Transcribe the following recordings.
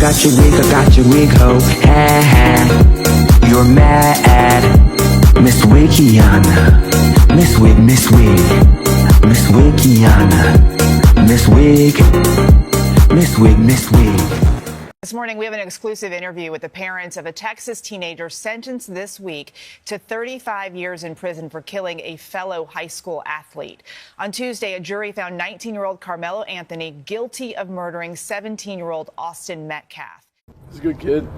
got your wig, ho. Ha ha. You're mad. Miss Wikiana. Miss Wig. Miss Wikiana. Miss Wig. This morning, we have an exclusive interview with the parents of a Texas teenager sentenced this week to 35 years in prison for killing a fellow high school athlete. On Tuesday, a jury found 19-year-old Karmelo Anthony guilty of murdering 17-year-old Austin Metcalf. He's a good kid.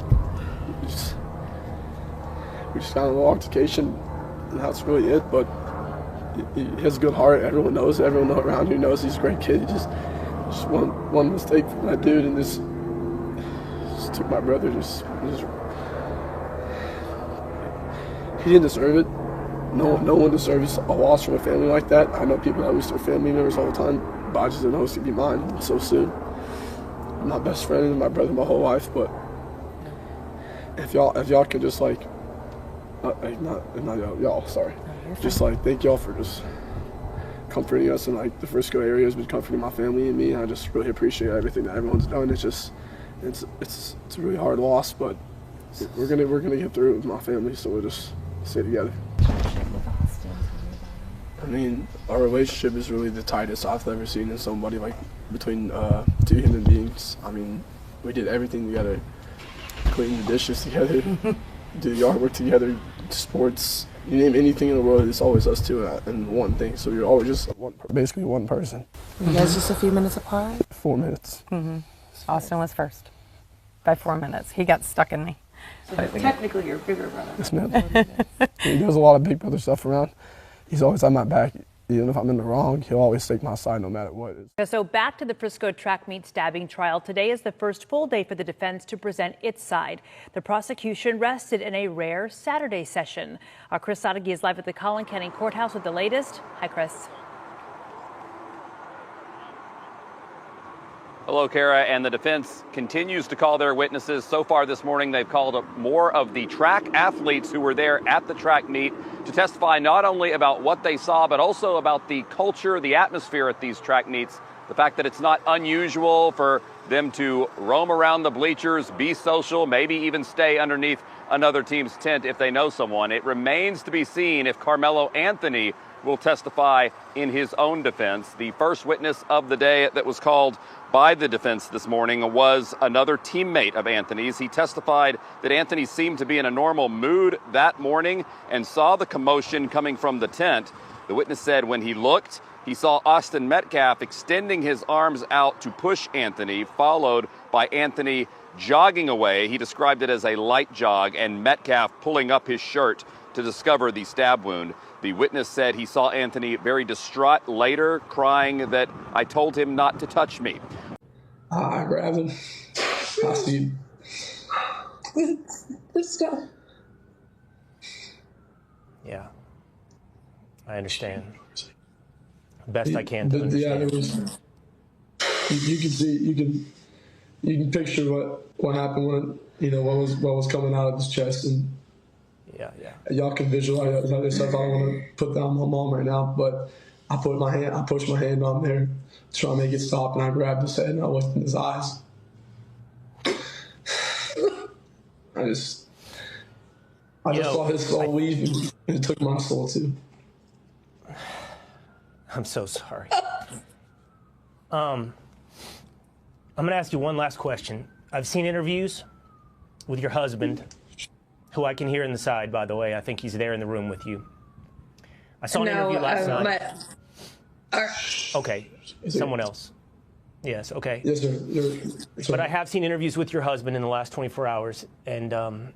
We just got a little altercation, and that's really it. But he has a good heart. Everyone knows. Everyone around here knows he's a great kid. He just one mistake from that dude, and just took my brother. He didn't deserve it. No one deserves a loss from a family like that. I know people that lose their family members all the time, but I just didn't know it was gonna be mine so soon. I'm my best friend and my brother my whole life, but if y'all could just not y'all, sorry. Just thank y'all for just comforting us, and the Frisco area has been comforting my family and me. And I just really appreciate everything that everyone's done. It's a really hard loss, but we're gonna get through it with my family, so we'll just stay together. I mean, our relationship is really the tightest I've ever seen in somebody, between two human beings. I mean, we did everything together, clean the dishes together, do the yard work together, sports, you name anything in the world, it's always us two and one thing. So you're always just basically one person. You guys just a few minutes apart? 4 minutes. Mm-hmm. Austin was first by 4 minutes. He got stuck in me. So technically your bigger brother. Yes, ma'am. He does a lot of big brother stuff around. He's always on my back. Even if I'm in the wrong, he'll always take my side no matter what. So back to the Frisco track meet stabbing trial. Today is the first full day for the defense to present its side. The prosecution rested in a rare Saturday session. Chris Sadeghi is live at the Collin County Courthouse with the latest. Hi, Chris. Hello, Kara, and the defense continues to call their witnesses. So far this morning, they've called up more of the track athletes who were there at the track meet to testify not only about what they saw, but also about the culture, the atmosphere at these track meets, the fact that it's not unusual for them to roam around the bleachers, be social, maybe even stay underneath another team's tent if they know someone. It remains to be seen if Karmelo Anthony will testify in his own defense. The first witness of the day that was called by the defense this morning was another teammate of Anthony's. He testified that Anthony seemed to be in a normal mood that morning and saw the commotion coming from the tent. The witness said when he looked, he saw Austin Metcalf extending his arms out to push Anthony, followed by Anthony jogging away. He described it as a light jog, and Metcalf pulling up his shirt to discover the stab wound. The witness said he saw Anthony very distraught later, crying that I told him not to touch me. I grabbed him. I see. Let's go. Yeah, I understand. Best I can to understand. Yeah, there was. You can see. You can picture what happened when what was coming out of his chest, and yeah. Y'all can visualize other stuff. I don't want to put down my mom right now, but I pushed my hand on there to try to make it stop, and I grabbed his head and I looked in his eyes. I just saw his soul leave, and it took my soul too. I'm so sorry. I'm going to ask you one last question. I've seen interviews with your husband, who I can hear in the side, by the way. I think he's there in the room with you. I saw an interview last night. Okay, someone else. Yes, okay. Yes, sir. But I have seen interviews with your husband in the last 24 hours, and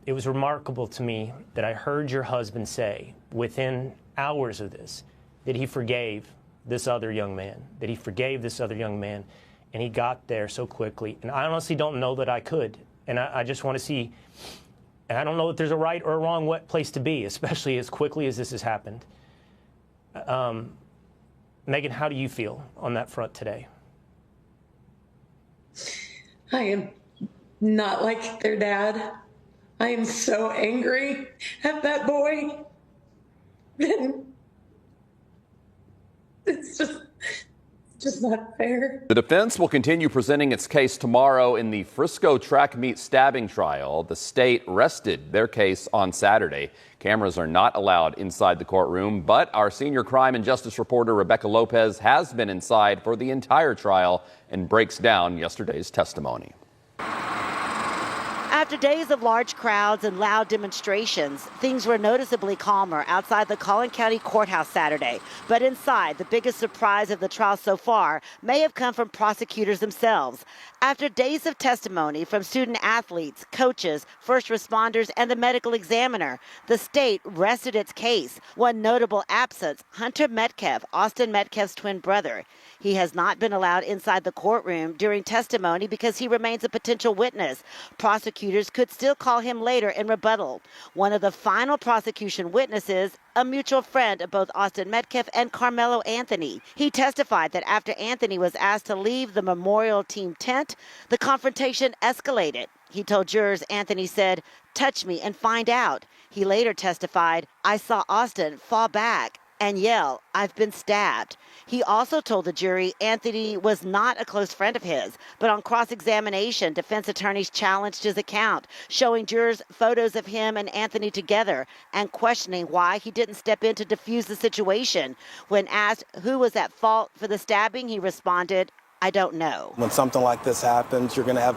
it was remarkable to me that I heard your husband say, within hours of this, that he forgave this other young man, and he got there so quickly. And I honestly don't know that I could, and I just want to see, and I don't know that there's a right or a wrong place to be, especially as quickly as this has happened. Megan, how do you feel on that front today? I am not like their dad. I am so angry at that boy. And it's just just not fair. The defense will continue presenting its case tomorrow in the Frisco track meet stabbing trial. The state rested their case on Saturday. Cameras are not allowed inside the courtroom, but our senior crime and justice reporter Rebecca Lopez has been inside for the entire trial and breaks down yesterday's testimony. After days of large crowds and loud demonstrations, things were noticeably calmer outside the Collin County Courthouse Saturday. But inside, the biggest surprise of the trial so far may have come from prosecutors themselves. After days of testimony from student athletes, coaches, first responders, and the medical examiner, the state rested its case. One notable absence, Hunter Metcalf, Austin Metcalf's twin brother. He has not been allowed inside the courtroom during testimony because he remains a potential witness. Prosecutors could still call him later in rebuttal. One of the final prosecution witnesses, a mutual friend of both Austin Metcalf and Karmelo Anthony. He testified that after Anthony was asked to leave the memorial team tent, the confrontation escalated. He told jurors Anthony said, "Touch me and find out." He later testified, "I saw Austin fall back and yell, 'I've been stabbed.'" He also told the jury Anthony was not a close friend of his, but on cross-examination, defense attorneys challenged his account, showing jurors photos of him and Anthony together and questioning why he didn't step in to defuse the situation. When asked who was at fault for the stabbing, he responded, "I don't know." When something like this happens, you're going to have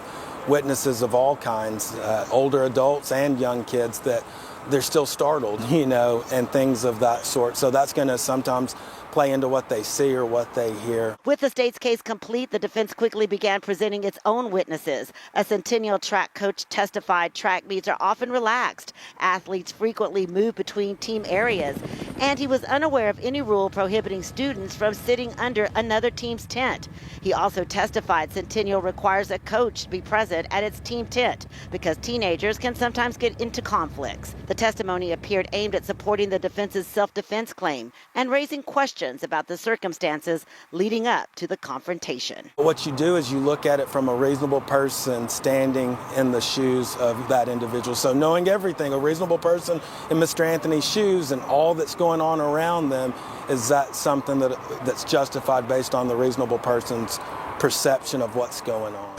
witnesses of all kinds, older adults and young kids that they're still startled, and things of that sort. So that's going to sometimes play into what they see or what they hear. With the state's case complete, the defense quickly began presenting its own witnesses. A Centennial track coach testified track meets are often relaxed. Athletes frequently move between team areas, and he was unaware of any rule prohibiting students from sitting under another team's tent. He also testified Centennial requires a coach to be present at its team tent because teenagers can sometimes get into conflicts. The testimony appeared aimed at supporting the defense's self-defense claim and raising questions about the circumstances leading up to the confrontation. What you do is you look at it from a reasonable person standing in the shoes of that individual. So knowing everything, a reasonable person in Mr. Anthony's shoes and all that's going on around them, is that something that's justified based on the reasonable person's perception of what's going on?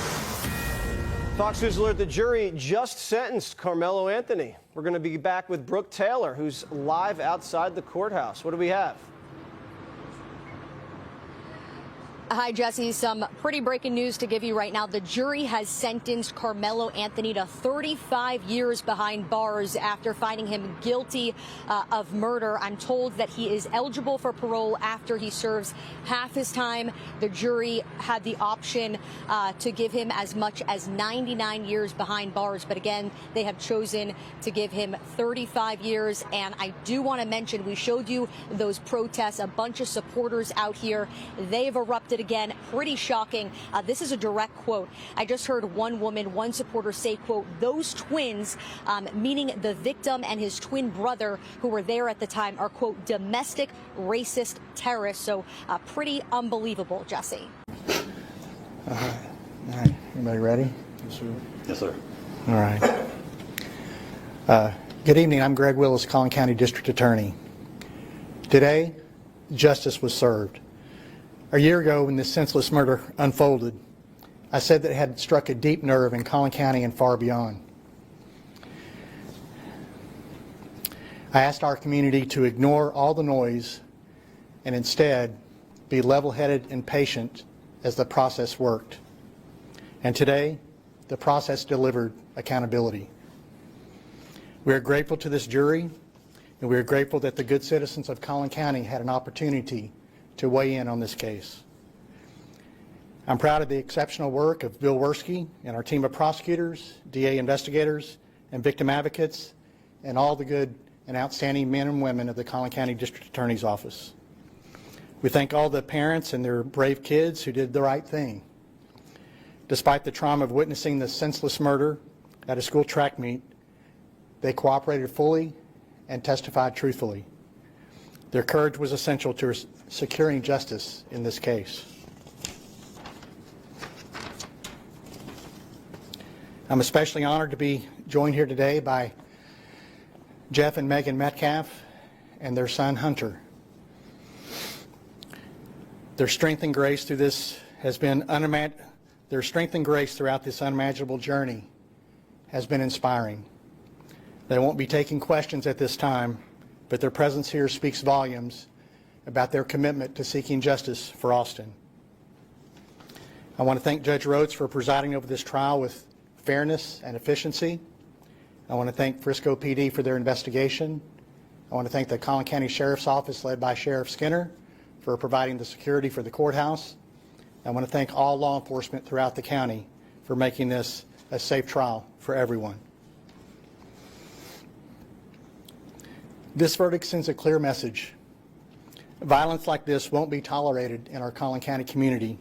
Fox News alert: the jury just sentenced Karmelo Anthony. We're going to be back with Brooke Taylor, who's live outside the courthouse. What do we have? Hi, Jesse. Some pretty breaking news to give you right now. The jury has sentenced Karmelo Anthony to 35 years behind bars after finding him guilty of murder. I'm told that he is eligible for parole after he serves half his time. The jury had the option to give him as much as 99 years behind bars. But again, they have chosen to give him 35 years. And I do want to mention, we showed you those protests, a bunch of supporters out here. They've erupted again. Pretty shocking. This is a direct quote. I just heard one supporter say, quote, "Those twins," meaning the victim and his twin brother who were there at the time, are, quote, "domestic racist terrorists." So pretty unbelievable, Jesse. All right. Everybody ready? Yes, sir. Yes, sir. All right. Good evening. I'm Greg Willis, Collin County District Attorney. Today, justice was served. A year ago, when this senseless murder unfolded, I said that it had struck a deep nerve in Collin County and far beyond. I asked our community to ignore all the noise and instead be level-headed and patient as the process worked. And today, the process delivered accountability. We are grateful to this jury, and we are grateful that the good citizens of Collin County had an opportunity to weigh in on this case. I'm proud of the exceptional work of Bill Werski and our team of prosecutors, DA investigators, and victim advocates, and all the good and outstanding men and women of the Collin County District Attorney's Office. We thank all the parents and their brave kids who did the right thing. Despite the trauma of witnessing the senseless murder at a school track meet, they cooperated fully and testified truthfully. Their courage was essential to securing justice in this case. I'm especially honored to be joined here today by Jeff and Megan Metcalf and their son Hunter. Their strength and grace through this has been Their strength and grace throughout this unimaginable journey has been inspiring. They won't be taking questions at this time, but their presence here speaks volumes about their commitment to seeking justice for Austin. I want to thank Judge Rhodes for presiding over this trial with fairness and efficiency. I want to thank Frisco PD for their investigation. I want to thank the Collin County Sheriff's Office led by Sheriff Skinner for providing the security for the courthouse. I want to thank all law enforcement throughout the county for making this a safe trial for everyone. This verdict sends a clear message. Violence like this won't be tolerated in our Collin County community,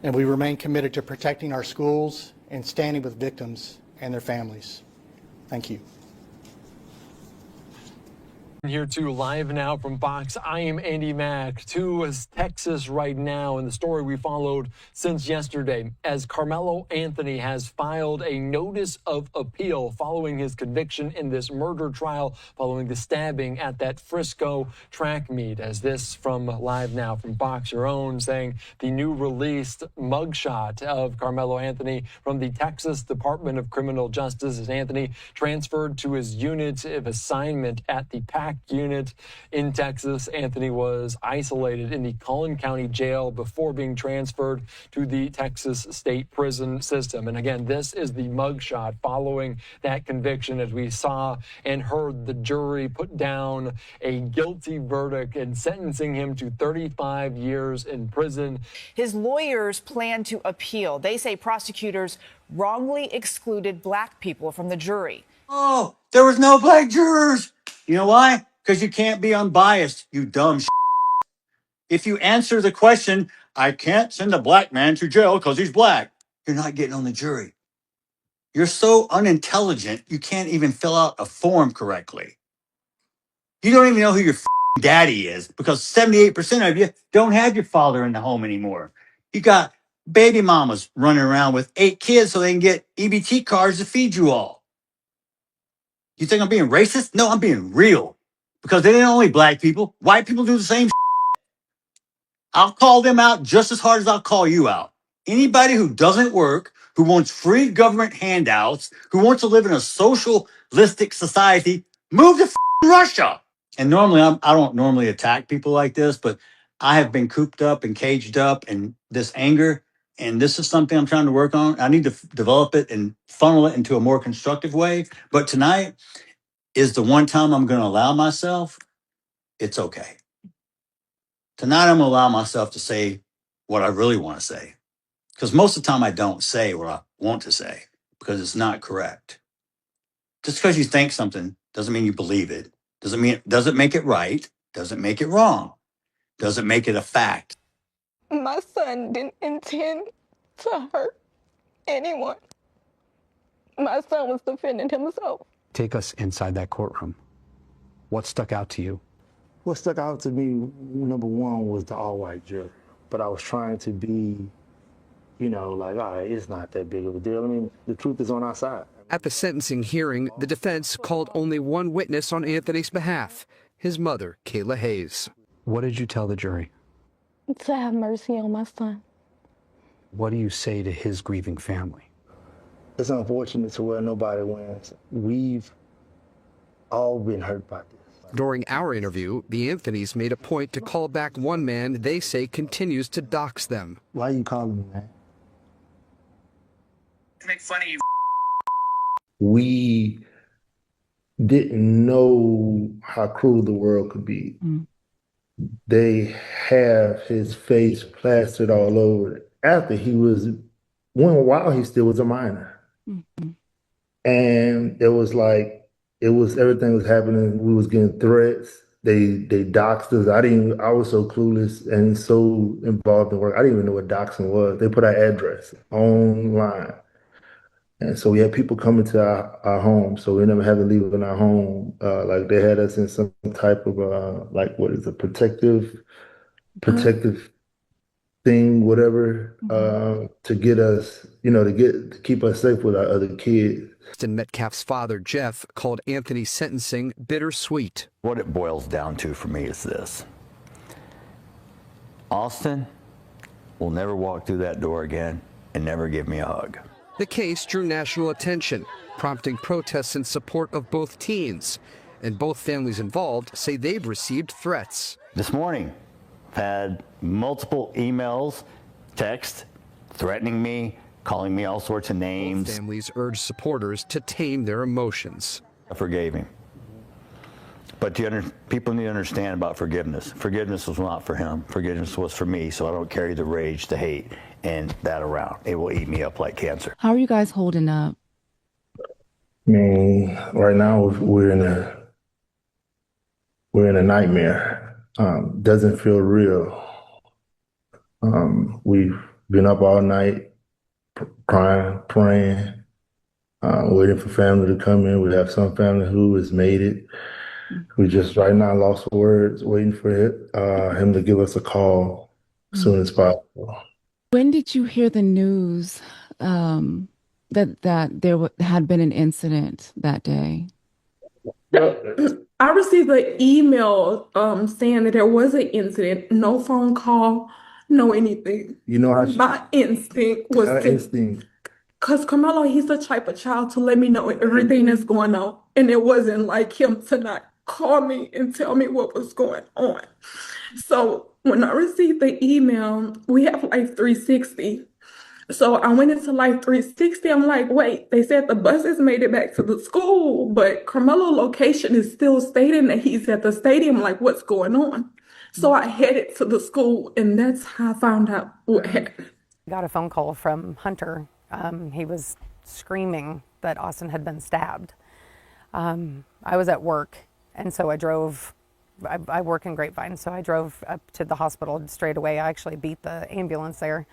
and we remain committed to protecting our schools and standing with victims and their families. Thank you. Here too, live now from Fox, I am Andy Mack. To Texas right now, and the story we followed since yesterday, as Karmelo Anthony has filed a notice of appeal following his conviction in this murder trial, following the stabbing at that Frisco track meet. As this from live now from Fox, your own, saying the new released mugshot of Karmelo Anthony from the Texas Department of Criminal Justice as Anthony transferred to his unit of assignment at the PAC unit in Texas. Anthony was isolated in the Collin County Jail before being transferred to the Texas State Prison System. And again, this is the mugshot following that conviction, as we saw and heard the jury put down a guilty verdict and sentencing him to 35 years in prison. His lawyers plan to appeal. They say prosecutors wrongly excluded black people from the jury. Oh, there was no black jurors. You know why? Because you can't be unbiased, you dumb If you answer the question, I can't send a black man to jail because he's black, you're not getting on the jury. You're so unintelligent, you can't even fill out a form correctly. You don't even know who your daddy is because 78% of you don't have your father in the home anymore. You got baby mamas running around with 8 kids so they can get EBT cards to feed you all. You think I'm being racist? No, I'm being real. Because they ain't only black people. White people do the same. I'll call them out just as hard as I'll call you out. Anybody who doesn't work, who wants free government handouts, who wants to live in a socialistic society, move to Russia. And normally, I don't normally attack people like this, but I have been cooped up and caged up in this anger. And this is something I'm trying to work on. I need to develop it and funnel it into a more constructive way. But tonight is the one time I'm going to allow myself, it's okay. Tonight, I'm going to allow myself to say what I really want to say. Because most of the time, I don't say what I want to say because it's not correct. Just because you think something doesn't mean you believe it. Doesn't make it right. Doesn't make it wrong. Doesn't make it a fact. My son didn't intend to hurt anyone. My son was defending himself. Take us inside that courtroom. What stuck out to you? What stuck out to me, number one, was the all-white jury. But I was trying to be, like, all right, it's not that big of a deal. I mean, the truth is on our side. At the sentencing hearing, the defense called only one witness on Anthony's behalf, his mother, Kayla Hayes. What did you tell the jury? To have mercy on my son. What do you say to his grieving family? It's unfortunate to where nobody wins. We've all been hurt by this. During our interview, the Anthonys made a point to call back one man they say continues to dox them. Why are you calling me, man? To make fun of you. We didn't know how cruel the world could be. They have his face plastered all over it. After while he still was a minor. And it was like, everything was happening. We was getting threats. They doxed us. I was so clueless and so involved in work. I didn't even know what doxing was. They put our address online. And so we had people coming to our home. So we never had to leave in our home. Like they had us in some type of protective thing, whatever, to get us, to keep us safe with our other kids. Metcalf's father, Jeff, called Anthony's sentencing bittersweet. What it boils down to for me is this. Austin will never walk through that door again and never give me a hug. The case drew national attention, prompting protests in support of both teens. And both families involved say they've received threats. This morning, I've had multiple emails, texts, threatening me, calling me all sorts of names. Both families urge supporters to tame their emotions. I forgave him. But people need to understand about forgiveness. Forgiveness was not for him. Forgiveness was for me, so I don't carry the rage, the hate, and that around. It will eat me up like cancer. How are you guys holding up? I mean, right now we're in a nightmare. Doesn't feel real. We've been up all night crying, praying, waiting for family to come in. We have some family who has made it. We just right now lost for words, waiting for him to give us a call as soon as possible. When did you hear the news that there had been an incident that day? I received an email saying that there was an incident, no phone call, no anything. You know how my instinct was because Karmelo, he's the type of child to let me know everything that's going on. And it wasn't like him to not call me and tell me what was going on. So when I received the email, we have Life 360. So I went into Life 360. I'm like, wait, they said the buses made it back to the school, but Karmelo location is still stating that he's at the stadium. Like, what's going on? So I headed to the school, and that's how I found out what happened. Got a phone call from Hunter. He was screaming that Austin had been stabbed. I was at work, and so I drove. I work in Grapevine, so I drove up to the hospital straight away. I actually beat the ambulance there.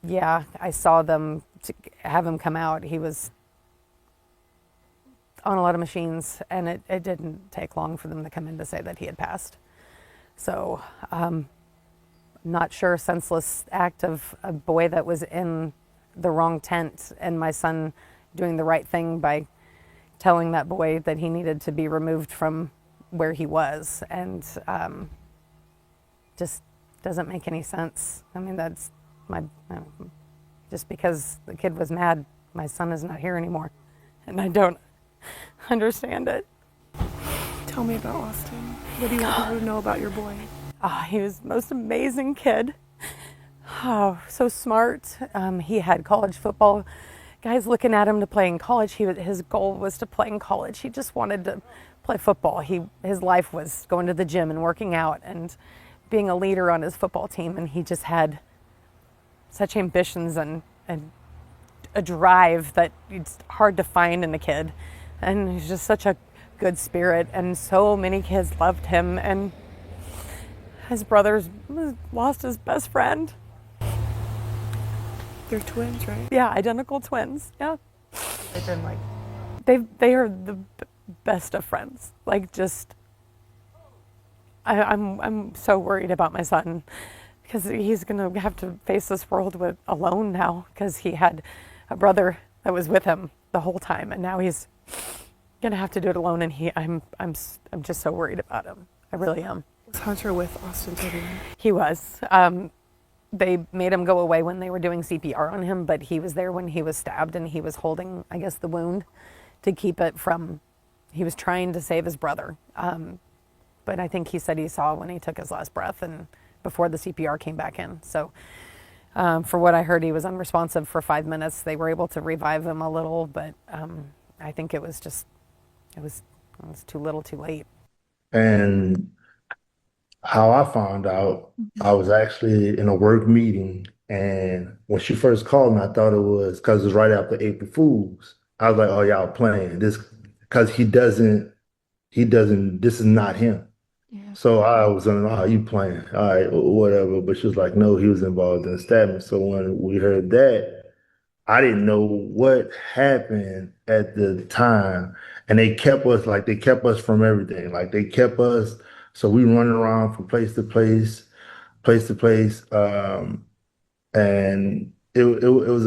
Yeah, I saw them have him come out. He was on a lot of machines, and it didn't take long for them to come in to say that he had passed. So, not sure, senseless act of a boy that was in the wrong tent, and my son doing the right thing by telling that boy that he needed to be removed from where he was, and just doesn't make any sense. I mean, that's just because the kid was mad, my son is not here anymore, and I don't understand it. Tell me about Austin. What do you want people to know about your boy? Oh, he was the most amazing kid. Oh, so smart. He had college football guys looking at him to play in college. His goal was to play in college. He just wanted to play football. His life was going to the gym and working out and being a leader on his football team, and he just had such ambitions and a drive that it's hard to find in a kid. And he's just such a good spirit, and so many kids loved him, and his brother's lost his best friend. They're twins, right? Yeah, identical twins. Yeah. They've been like, they are the best of friends. Like, just, I'm so worried about my son, because he's gonna have to face this world alone now, because he had a brother that was with him the whole time, and now he's gonna have to do it alone. And I'm just so worried about him. I really am. Was Hunter with Austin today? He was. They made him go away when they were doing CPR on him, but he was there when he was stabbed, and he was holding, I guess, the wound to keep it from. He was trying to save his brother, but I think he said he saw when he took his last breath, and before the CPR came back in. So, for what I heard, he was unresponsive for 5 minutes. They were able to revive him a little, but I think it was too little, too late. And how I found out, I was actually in a work meeting, and when she first called me, I thought it was because it was right after April Fools. I was like, "Oh, y'all playing this?" Because he doesn't. This is not him. Yeah. So I was like, "Oh, you playing? All right, whatever." But she was like, "No, he was involved in the stabbing." So when we heard that, I didn't know what happened at the time, and they kept us from everything. Like, they kept us. So we running around from place to place, and it was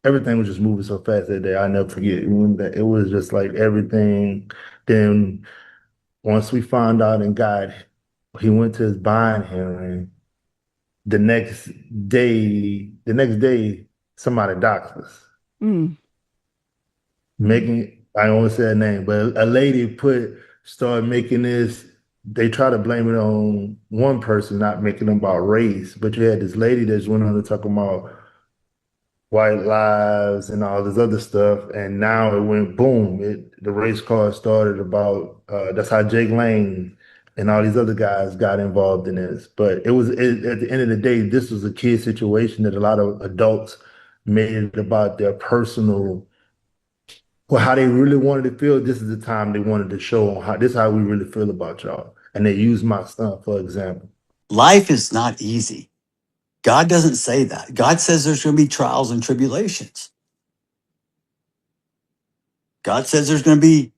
everything was just moving so fast that day. I never forget it was just like everything. Then once we found out and got He went to his bond hearing. The next day, somebody doxed us. Mm. Making, I don't want to say her name, but a lady started making this. They try to blame it on one person, not making it about race. But you had this lady that went on to talk about white lives and all this other stuff, and now it went boom. The race car started about. That's how Jake Lane and all these other guys got involved in this. But at the end of the day, this was a kid situation that a lot of adults made it about their personal, well, how they really wanted to feel. This is the time they wanted to show on how this is how we really feel about y'all. And they used my son for example. Life is not easy. God doesn't say that. God says there's going to be trials and tribulations. God says there's going to be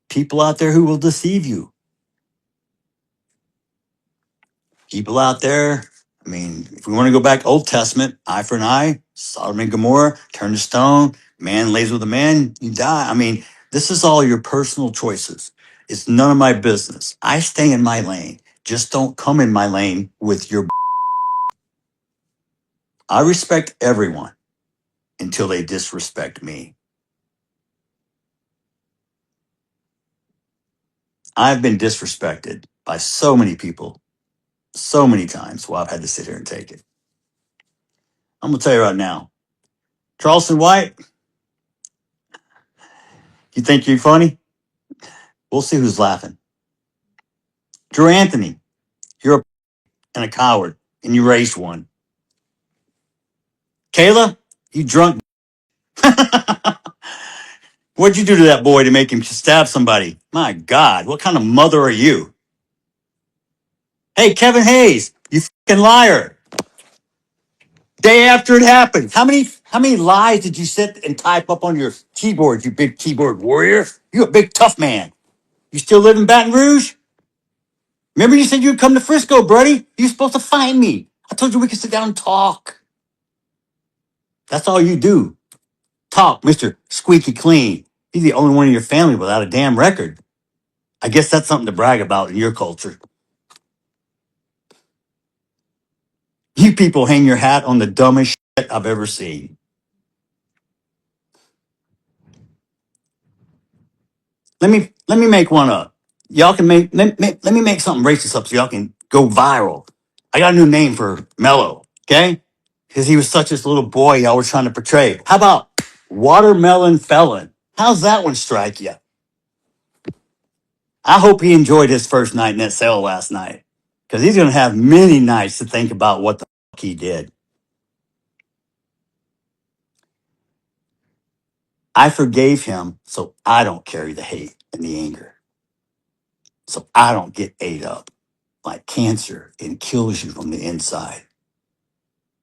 people out there who will deceive you. People out there, I mean, if we want to go back Old Testament, eye for an eye, Sodom and Gomorrah, turn to stone, man lays with a man, you die. I mean, this is all your personal choices. It's none of my business. I stay in my lane. Just don't come in my lane with your. I respect everyone until they disrespect me. I've been disrespected by so many people so many times while I've had to sit here and take it. I'm going to tell you right now, Charleston White, you think you're funny? We'll see who's laughing. Drew Anthony, you're and a coward, and you raised one. Kayla, you drunk. What'd you do to that boy to make him stab somebody? My God, what kind of mother are you? Hey, Kevin Hayes, you fucking liar. Day after it happened, how many lies did you sit and type up on your keyboard, you big keyboard warrior? You a big tough man. You still live in Baton Rouge? Remember you said you'd come to Frisco, buddy? You're supposed to find me. I told you we could sit down and talk. That's all you do. Talk, Mr. Squeaky Clean. You're the only one in your family without a damn record. I guess that's something to brag about in your culture. You people hang your hat on the dumbest shit I've ever seen. Let me make one up. Y'all can let me make something racist up so y'all can go viral. I got a new name for Mello, okay? Because he was such this little boy y'all were trying to portray. How about Watermelon Felon? How's that one strike you? I hope he enjoyed his first night in that cell last night. Because he's going to have many nights to think about what the fuck he did. I forgave him so I don't carry the hate and the anger. So I don't get ate up like cancer and kills you from the inside.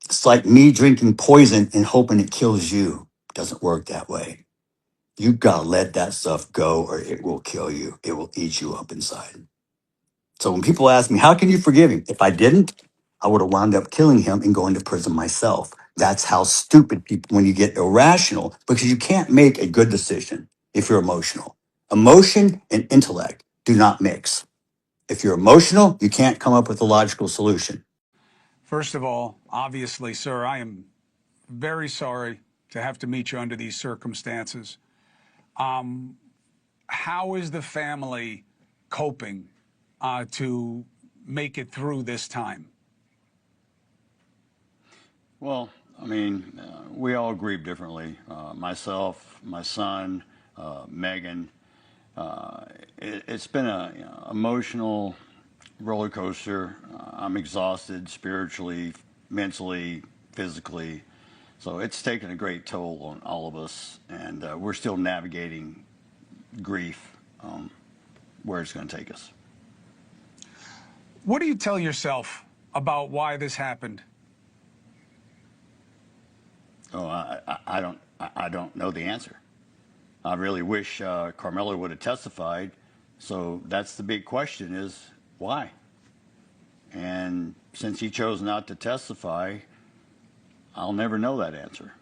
It's like me drinking poison and hoping it kills you. Doesn't work that way. You gotta let that stuff go or it will kill you. It will eat you up inside. So when people ask me, how can you forgive him? If I didn't, I would have wound up killing him and going to prison myself. That's how stupid people, when you get irrational, because you can't make a good decision if you're emotional. Emotion and intellect do not mix. If you're emotional, you can't come up with a logical solution. First of all, obviously, sir, I am very sorry to have to meet you under these circumstances. How is the family coping to make it through this time? Well, I mean, we all grieve differently. Myself, my son, Megan. It's been a emotional roller coaster. I'm exhausted spiritually, mentally, physically. So it's taken a great toll on all of us, and we're still navigating grief, where it's going to take us. What do you tell yourself about why this happened? Oh, I don't know the answer. I really wish Karmelo would have testified. So that's the big question: is why? And since he chose not to testify, I'll never know that answer.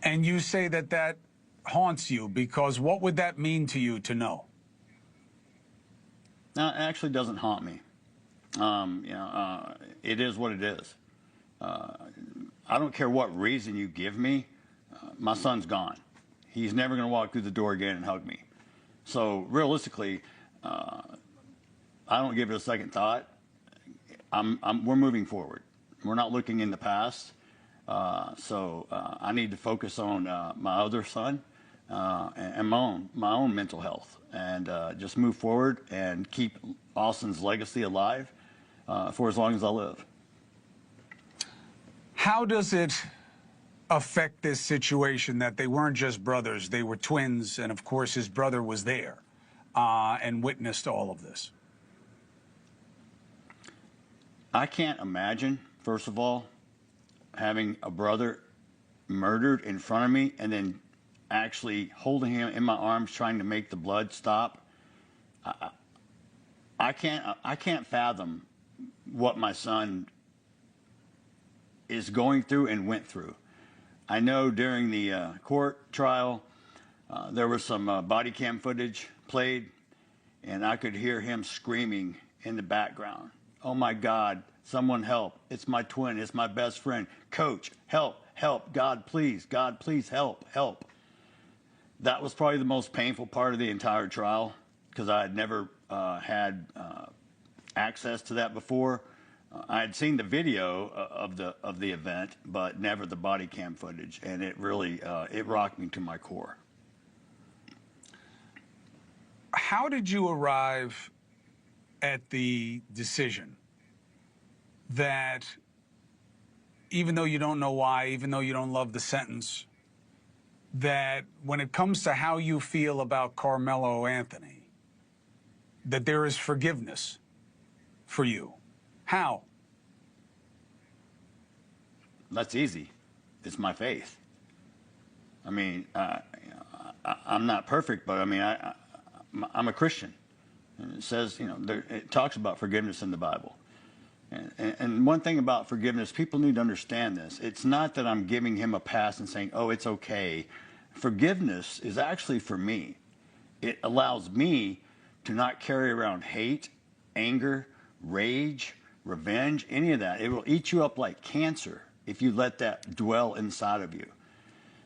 And you say that that haunts you because what would that mean to you to know? No, it actually doesn't haunt me. It is what it is. I don't care what reason you give me. My son's gone. He's never going to walk through the door again and hug me. So realistically, I don't give it a second thought. We're moving forward. We're not looking in the past. So I need to focus on my other son and my own mental health, and just move forward and keep Austin's legacy alive for as long as I live. How does it affect this situation that they weren't just brothers, they were twins, and of course his brother was there and witnessed all of this? I can't imagine, first of all, having a brother murdered in front of me and then actually holding him in my arms trying to make the blood stop. I can't fathom what my son is going through and went through. I know during the court trial, there was some body cam footage played, and I could hear him screaming in the background. Oh my God, someone help. It's my twin, it's my best friend. Coach, help, help, God please, help, help. That was probably the most painful part of the entire trial, because I had never had access to that before. I had seen the video of the event, but never the body cam footage, and it really it rocked me to my core. How did you arrive at the decision that, even though you don't know why, even though you don't love the sentence, that when it comes to how you feel about Karmelo Anthony, that there is forgiveness for you? How? That's easy. It's my faith. I mean, I'm not perfect, but I mean, I'm a Christian. And it says, it talks about forgiveness in the Bible. And one thing about forgiveness, people need to understand this. It's not that I'm giving him a pass and saying, oh, it's okay. Forgiveness is actually for me. It allows me to not carry around hate, anger, rage, revenge, any of that. It will eat you up like cancer if you let that dwell inside of you.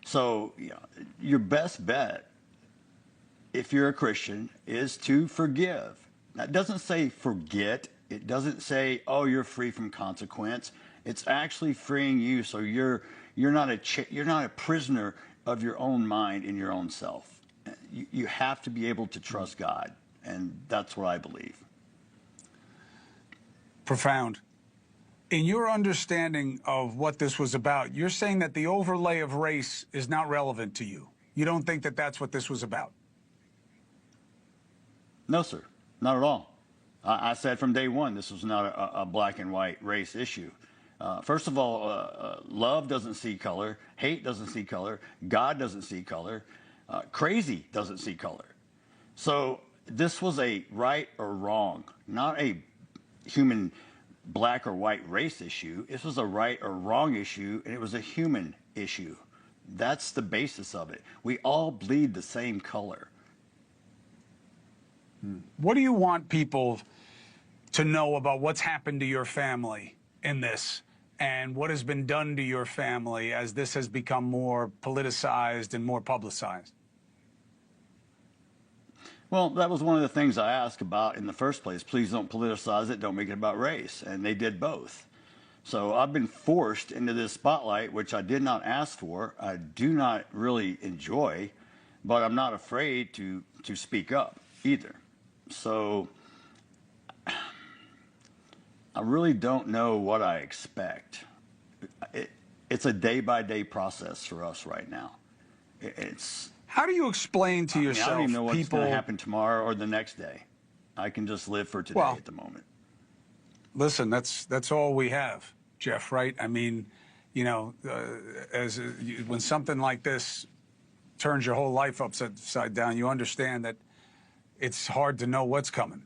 So your best bet, if you're a Christian, is to forgive. That doesn't say forget. It doesn't say, oh, you're free from consequence. It's actually freeing you so you're not a prisoner of your own mind and your own self. You have to be able to trust God, and that's what I believe. Profound. In your understanding of what this was about, you're saying that the overlay of race is not relevant to you. You don't think that that's what this was about? No, sir. Not at all. I said from day one this was not a black and white race issue. First of all, love doesn't see color. Hate doesn't see color. God doesn't see color. Crazy doesn't see color. So this was a right or wrong, not a human black or white race issue. This was a right or wrong issue, and it was a human issue. That's the basis of it. We all bleed the same color. What do you want people to know about what's happened to your family in this, and what has been done to your family as this has become more politicized and more publicized? Well, that was one of the things I asked about in the first place. Please don't politicize it. Don't make it about race. And they did both. So I've been forced into this spotlight, which I did not ask for. I do not really enjoy, but I'm not afraid to speak up either. So I really don't know what I expect. It's a day-by-day process for us right now. How do you explain to yourself, I don't even know what's people, going to happen tomorrow or the next day. I can just live for today at the moment. Listen, that's all we have, Jeff, right? I mean, when something like this turns your whole life upside down, you understand that it's hard to know what's coming.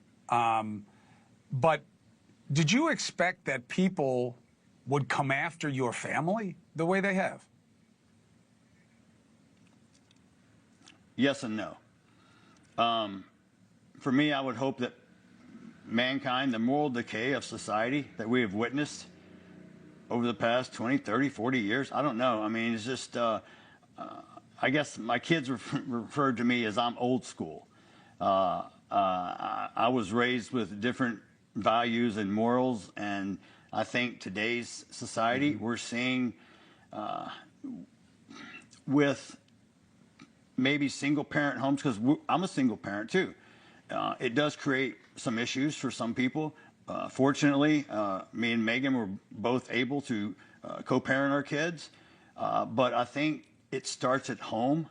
But did you expect that people would come after your family the way they have? Yes and no. For me, I would hope that mankind, the moral decay of society that we have witnessed over the past 20, 30, 40 years? I don't know. I mean, it's just, I guess my kids referred to me as I'm old school. I was raised with different values and morals, and I think today's society we're seeing with maybe single parent homes, because I'm a single parent too. It does create some issues for some people. Fortunately, me and Megan were both able to co-parent our kids, but I think it starts at home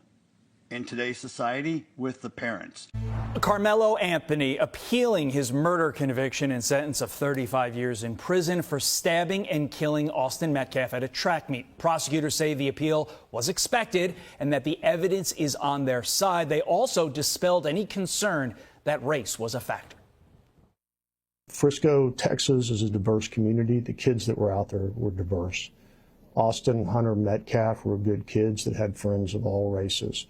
in today's society with the parents. Karmelo Anthony appealing his murder conviction and sentence of 35 years in prison for stabbing and killing Austin Metcalf at a track meet. Prosecutors say the appeal was expected and that the evidence is on their side. They also dispelled any concern that race was a factor. Frisco, Texas is a diverse community. The kids that were out there were diverse. Austin, Hunter, Metcalf were good kids that had friends of all races.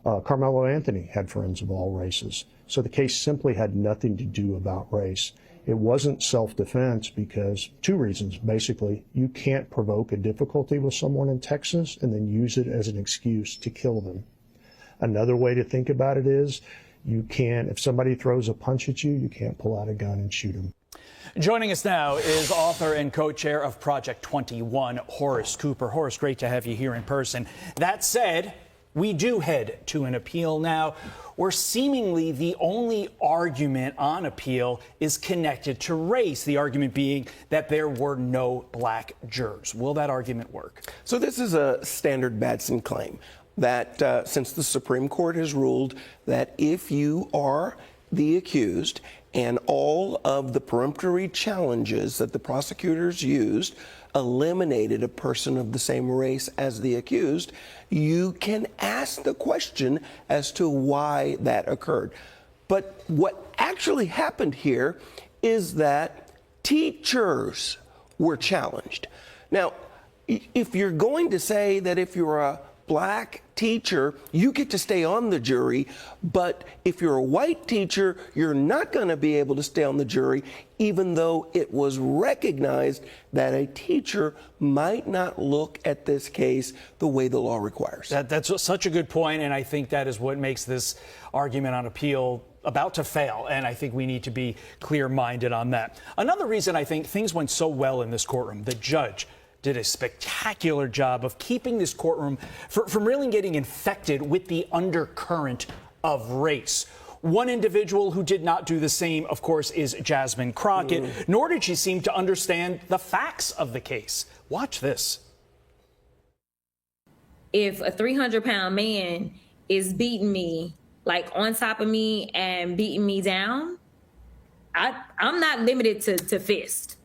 Karmelo Anthony had friends of all races. So the case simply had nothing to do about race. It wasn't self-defense because two reasons. Basically, you can't provoke a difficulty with someone in Texas and then use it as an excuse to kill them. Another way to think about it is you can't, if somebody throws a punch at you, you can't pull out a gun and shoot them. Joining us now is author and co-chair of Project 21, Horace Cooper. Horace, great to have you here in person. That said, we do head to an appeal now where seemingly the only argument on appeal is connected to race, the argument being that there were no black jurors. Will that argument work? So this is a standard Batson claim that since the Supreme Court has ruled that if you are the accused and all of the peremptory challenges that the prosecutors used eliminated a person of the same race as the accused, you can ask the question as to why that occurred. But what actually happened here is that teachers were challenged. Now, if you're going to say that if you're a black teacher, you get to stay on the jury, but if you're a white teacher, you're not going to be able to stay on the jury, even though it was recognized that a teacher might not look at this case the way the law requires. That's such a good point, and I think that is what makes this argument on appeal about to fail, and I think we need to be clear-minded on that. Another reason I think things went so well in this courtroom, the judge did a spectacular job of keeping this courtroom from really getting infected with the undercurrent of race. One individual who did not do the same, of course, is Jasmine Crockett, nor did she seem to understand the facts of the case. Watch this. If a 300-pound man is beating me, like on top of me and beating me down, I'm not limited to fist.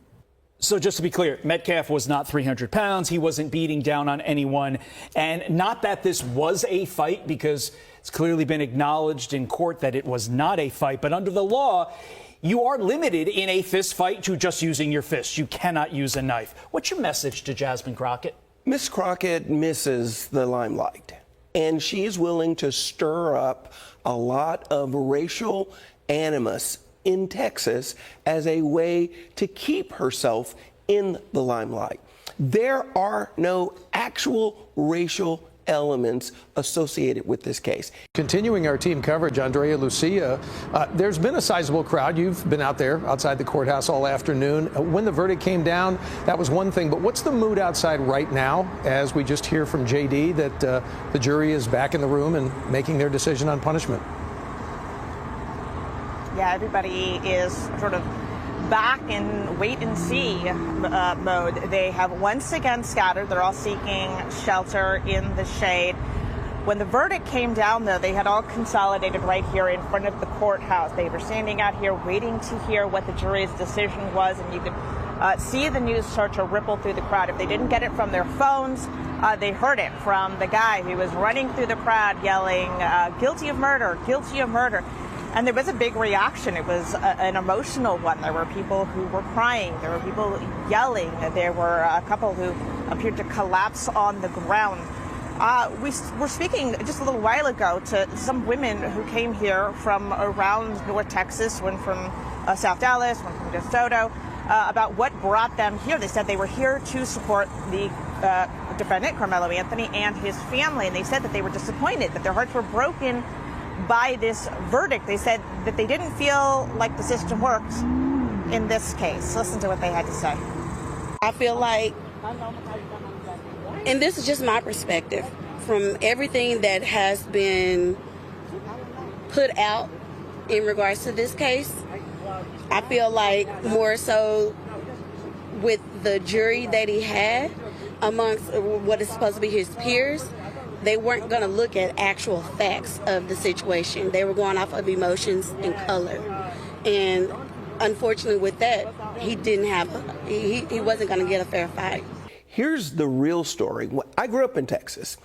So just to be clear, Metcalf was not 300 pounds. He wasn't beating down on anyone. And not that this was a fight, because it's clearly been acknowledged in court that it was not a fight. But under the law, you are limited in a fist fight to just using your fists. You cannot use a knife. What's your message to Jasmine Crockett? Miss Crockett misses the limelight, and she is willing to stir up a lot of racial animus in Texas as a way to keep herself in the limelight. There are no actual racial elements associated with this case. Continuing our team coverage, Andrea Lucia, there's been a sizable crowd. You've been out there outside the courthouse all afternoon. When the verdict came down, that was one thing, but what's the mood outside right now as we just hear from JD that the jury is back in the room and making their decision on punishment? Yeah, everybody is sort of back in wait and see mode. They have once again scattered. They're all seeking shelter in the shade. When the verdict came down, though, they had all consolidated right here in front of the courthouse. They were standing out here waiting to hear what the jury's decision was, and you could see the news start to ripple through the crowd. If they didn't get it from their phones, they heard it from the guy who was running through the crowd yelling, guilty of murder, guilty of murder. And there was a big reaction. It was an emotional one. There were people who were crying. There were people yelling. There were a couple who appeared to collapse on the ground. We were speaking just a little while ago to some women who came here from around North Texas, one from South Dallas, one from DeSoto, about what brought them here. They said they were here to support the defendant, Karmelo Anthony, and his family. And they said that they were disappointed, that their hearts were broken by this verdict. They said that they didn't feel like the system worked in this case. Listen to what they had to say. I feel like, and this is just my perspective, from everything that has been put out in regards to this case, I feel like more so with the jury that he had amongst what is supposed to be his peers, they weren't going to look at actual facts of the situation. They were going off of emotions and color. And unfortunately with that, he wasn't going to get a fair fight. Here's the real story. I grew up in Texas.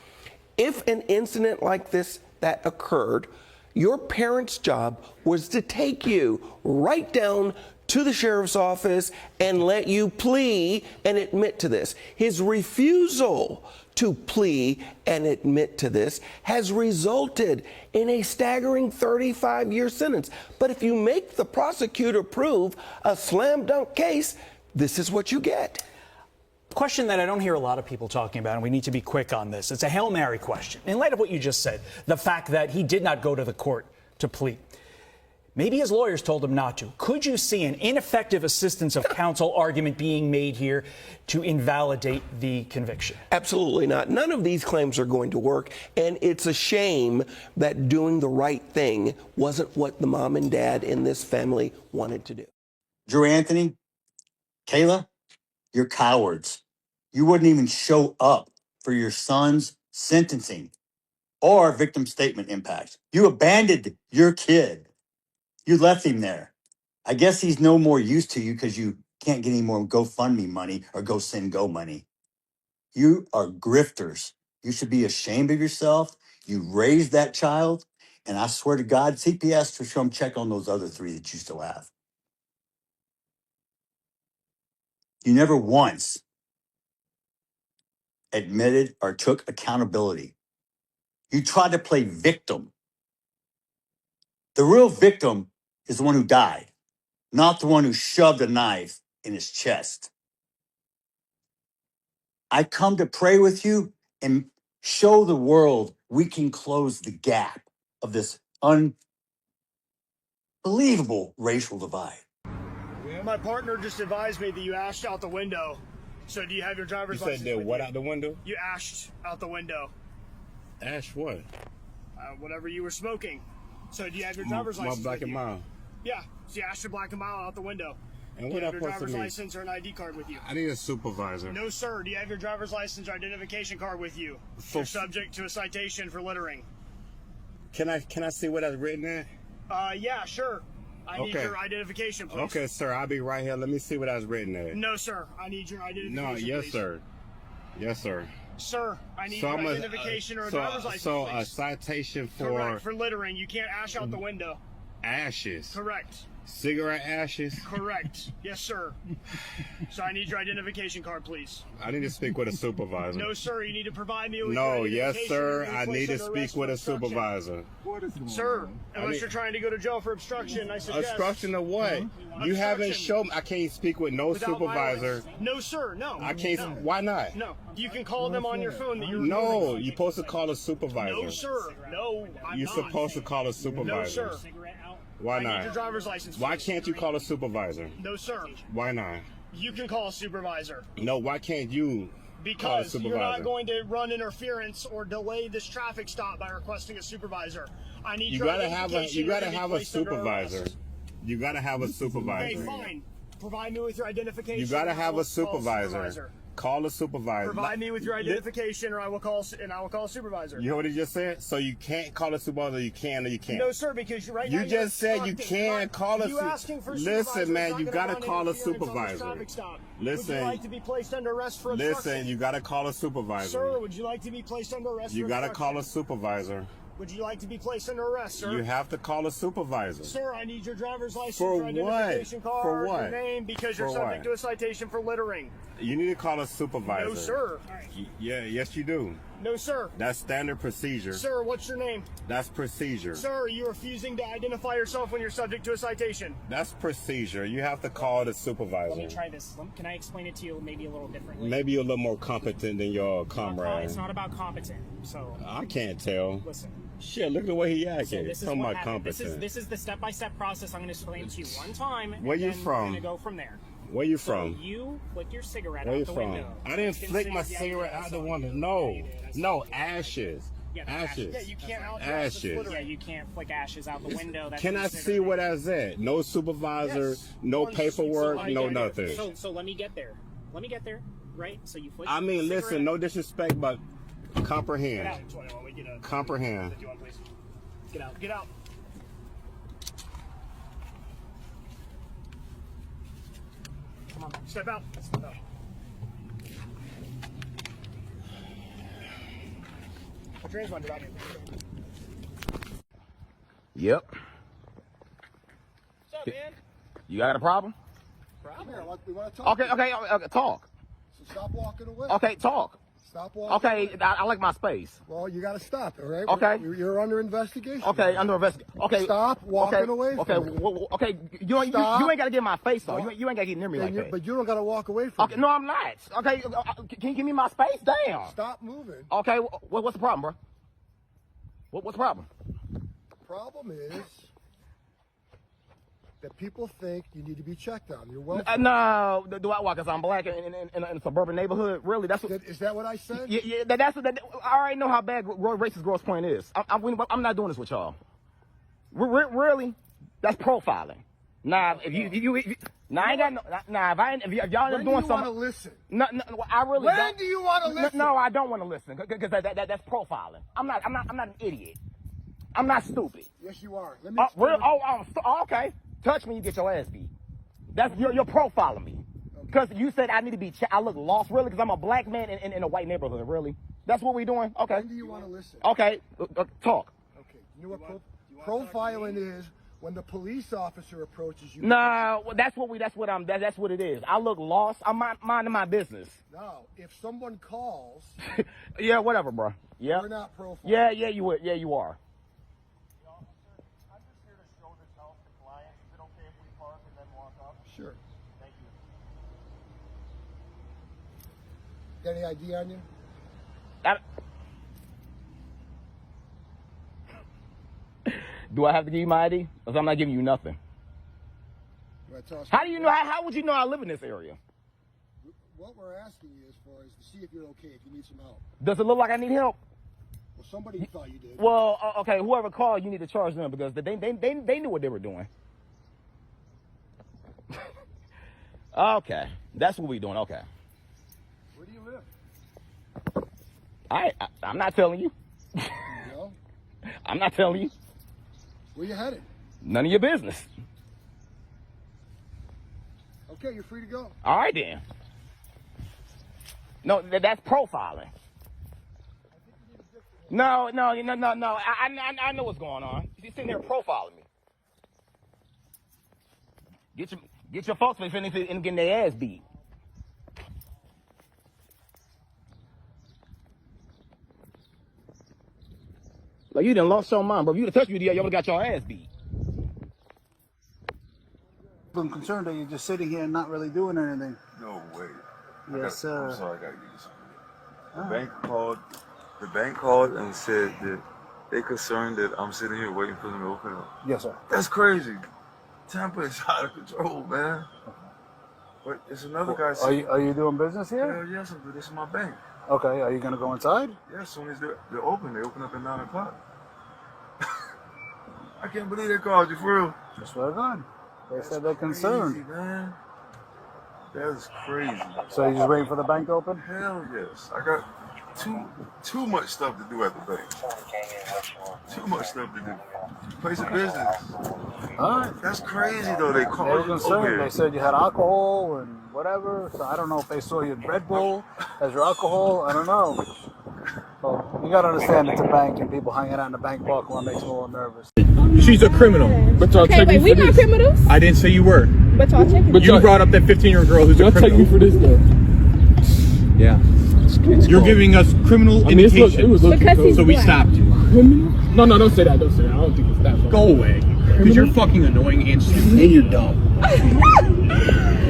If an incident like this that occurred, your parents' job was to take you right down to the sheriff's office and let you plea and admit to this. His refusal to plea and admit to this has resulted in a staggering 35-year sentence. But if you make the prosecutor prove a slam dunk case, this is what you get. Question that I don't hear a lot of people talking about, and we need to be quick on this. It's a Hail Mary question. In light of what you just said, the fact that he did not go to the court to plead, maybe his lawyers told him not to. Could you see an ineffective assistance of counsel argument being made here to invalidate the conviction? Absolutely not. None of these claims are going to work, and it's a shame that doing the right thing wasn't what the mom and dad in this family wanted to do. Drew Anthony, Kayla, you're cowards. You wouldn't even show up for your son's sentencing or victim statement impact. You abandoned your kid. You left him there. I guess he's no more use to you because you can't get any more GoFundMe money or GoSendGo money. You are grifters. You should be ashamed of yourself. You raised that child. And I swear to God, CPS to come check on those other 3 that you still have. You never once admitted or took accountability. You tried to play victim. The real victim is the one who died, not the one who shoved a knife in his chest. I come to pray with you and show the world we can close the gap of this unbelievable racial divide. My partner just advised me that you ashed out the window. So do you have your driver's license? You said that what out the window? You ashed out the window. Ash what? Whatever you were smoking. So do you have your driver's license? My Black and Mild. Yeah. So you ashed your Black and Mild out the window. And do what you have I your supposed to driver's mean? license or an ID card with you? I need a supervisor. No, sir. Do you have your driver's license or identification card with you? You're subject to a citation for littering. Can I see what I've written there? Yeah, sure. I need your identification, please. Okay, sir. I'll be right here. Let me see what I was written there. No, sir. I need your identification. No, yes, please. sir. Yes, sir. Sir, I need your identification or a driver's license, So please. a citation for... Correct, for littering. You can't ash out the window. Ashes. Correct. Cigarette ashes? Correct. Yes, sir. So I need your identification card, please. I need to speak with a supervisor. No, sir. You need to provide me with No, your yes, identification. sir. I need to speak with a supervisor. Sir, unless you're trying to go to jail for obstruction, I suggest. Obstruction of what? You haven't shown me. I can't speak with no Without supervisor. violence. No, sir. No. I can't. No. Why not? No. You can call them on your phone that you're No, recording. you're supposed to call a supervisor. No, sir. No, I'm You're not. supposed to call a supervisor. No, sir. Why I not? need your driver's license. Why please. can't you call a supervisor? No, sir. Why not? You can call a supervisor. No, why can't you call a Because supervisor? you're not going to run interference or delay this traffic stop by requesting a supervisor. I need You your gotta have a. identification You or gotta to be have a placed under supervisor. arrest. You gotta have a supervisor. Okay, fine. Provide me with your identification. You gotta and I have will a supervisor. Call a supervisor. Provide me with your identification, or I will call a supervisor. You heard what he just said? So you can't call a supervisor. You can or you can't. No, sir, because right now You just said you can't call a You supervisor. asking for Listen, man, you gotta to call a run interference on this supervisor. traffic stop. Would Listen. you like to be placed under arrest for obstruction? Listen, you gotta call a supervisor. Sir, would you like to be placed under arrest You for gotta obstruction? call a supervisor. Would you like to be placed under arrest, sir? You have to call a supervisor. Sir, I need your driver's license, For your identification card, For what? your name, because you're For subject what? to a citation for littering. You need to call a supervisor. No, sir. Yeah, yes, you do. No, sir. That's standard procedure. Sir, what's your name? That's procedure. Sir, are you refusing to identify yourself when you're subject to a citation? That's procedure. You have to call the supervisor. Let me try this. Can I explain it to you maybe a little differently? Maybe you're a little more competent than your comrade. It's not about competent. So I can't tell. Listen. Shit, look at the way he acted. So this is Talking what about happened. competent. This is the step-by-step process. I'm going to explain to you one time. Where you and then from? We're going to go from there. Where you So from? you flick your cigarette Where out you the from? window. I didn't flick my cigarette out the window. No, ashes. Yeah, ashes. Yeah, you can't ashes. Yeah, you can't flick ashes out the window. That's Can I see what that's at? No supervisor, no paperwork, no nothing. So let me get there. Right? So you flick. I mean, listen, no disrespect, but comprehend. Get out. Comprehend. Get out. Come on, step out. The transponder out here. Yep. What's up, man? You got a problem? We want to talk. Okay, talk. So stop walking away. Okay, talk. Stop walking Okay, away. I like my space. Well, you got to stop, all right? Okay. You're under investigation. Okay, under investigation. Okay. Stop walking away Okay, from me. okay. You ain't got to get in my face, though. You ain't got to get near me like that. But you don't got to walk away from me. Okay, no, I'm not. Okay, can you give me my space? Damn. Stop moving. Okay, what's the problem, bro? What's the problem? Problem is that people think you need to be checked on. You're welcome. No, do I? Why? Because I'm black in a suburban neighborhood? Really? That's what, is that what I said? Yeah, that's what. I already know how bad racist Grosse Pointe is. I'm not doing this with y'all. Really? That's profiling. Nah, if you nah, I ain't got no. Nah, if y'all are doing something. When do you want to listen? No, I really. When do you want to listen? No, I don't want to listen because that's profiling. I'm not an idiot. I'm not stupid. Yes, you are. Let me. Okay. Touch me, you get your ass beat. That's you're profiling me. Because you said I need to be. I look lost, really, because I'm a black man in a white neighborhood. Really, that's what we doing. Okay. When do you want to listen? Okay, talk. Okay. You know what profiling is? When the police officer approaches you. No, that's what it is. I look lost. I'm minding my business. No, if someone calls. Yeah, whatever, bro. Yeah. You're not profiling. Yeah, you would. Yeah, you are. Sure. Thank you. Got any ID on you? Do I have to give you my ID? Because I'm not giving you nothing. How do you know? How would you know I live in this area? What we're asking you is to see if you're okay, if you need some help. Does it look like I need help? Well, somebody thought you did. Well, okay, whoever called, you need to charge them because they knew what they were doing. Okay, that's what we're doing. Okay. Where do you live? I'm not telling you. No? I'm not telling you. Where you headed? None of your business. Okay, you're free to go. All right, then. No, that's profiling. No. I know what's going on. You're sitting there profiling me. Get your folks and getting their ass beat. Like you done lost your mind, bro. If you would have touched me, you would have got your ass beat. I'm concerned that you're just sitting here and not really doing anything. No way. Yes, sir. I'm sorry, I gotta give you something. The bank called and said that they concerned that I'm sitting here waiting for them to open up. Yes, sir. That's crazy. Tampa is out of control, man. But it's another guy. Are you doing business here? Hell yes, this is my bank. Okay, are you gonna go inside? Yeah, as soon as they're open, they open up at 9 o'clock. I can't believe they called you for real. That's what I got. They said they're concerned. Crazy, man. That is crazy. So you're just waiting for the bank to open? Hell yes. I got too much stuff to do at the bank. Too much stuff to do. Place of business. All right. That's crazy though. They called They were you concerned. over They here. said you had alcohol and whatever. So I don't know if they saw you in Red Bull as your alcohol. I don't know. So You gotta understand it's a bank and people hanging out in the bank parking lot makes me a little nervous. She's a criminal. But y'all Okay, wait, we not criminals? I didn't say you were. But y'all checking. But you brought up that 15-year-old girl who's a criminal. Y'all checking for this though. Yeah. You're giving us criminal indications. Because he's so we black. stopped you. No, don't say that. Don't say that. I don't think it's that. Go away. Because you're fucking annoying and stupid. And you're dumb.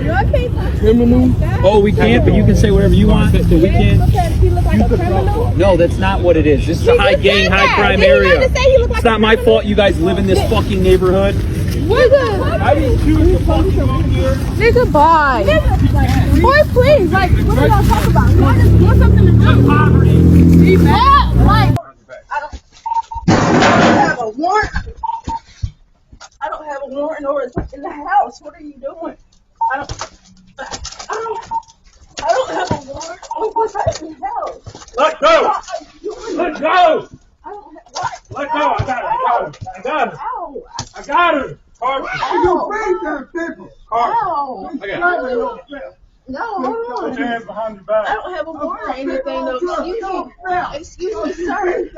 You okay? Criminal? Oh, we can't, but you can say whatever you want. So we can't. He look like a criminal? No, that's not what it is. This is a high gang, high crime area. It's not my fault you guys live in this fucking neighborhood. I didn't choose to fucking move here. Nigga, bye. Boy, please. Like, what are y'all talking about? Y'all just want something to do. Be mad. Like, I don't have a warrant. I don't have a warrant or it's in the house. What are you doing? I don't have a warrant or what's in the house. Let go! Let go! I don't have what? Let go! I got her. Ow. I got her. Carson. You beat them people. Ow. I got her. No, hold on. Put your hands behind your back. I don't have a warrant or anything. No, excuse me, sir.